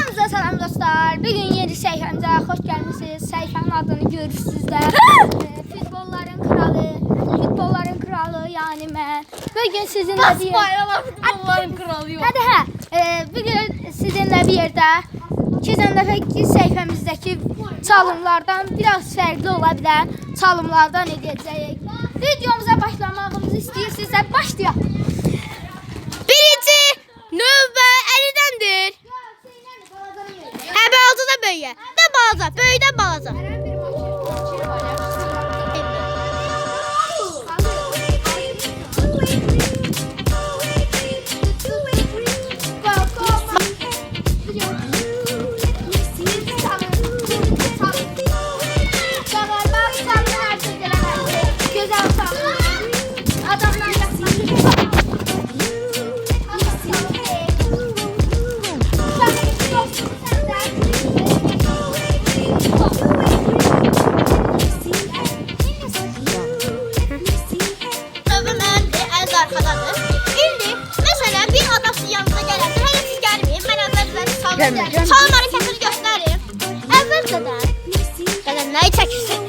Hamınıza salam dostlar. Bugün yeni səhifəmizə xoş gəlmisiniz. Səhifənin adını görürsünüz də. Futbolların kralı yani mən. Bugün sizinlə bir futbolların kralı yok. bugün sizinlə bir yerdə keçən dəfəki səhifəmizdəki çalımlardan biraz fərqli ola bilən çalımlardan edəcəyik. Videomuza başlamağımızı istəyirsinizsə başlayaq. Birinci növbə Əlidəndir. Balaca da böyüyə. Də balaca, böyüdən balaca. Çalım hareketini gösterim. Əvvəlcədən qədəmləri çəkirsən.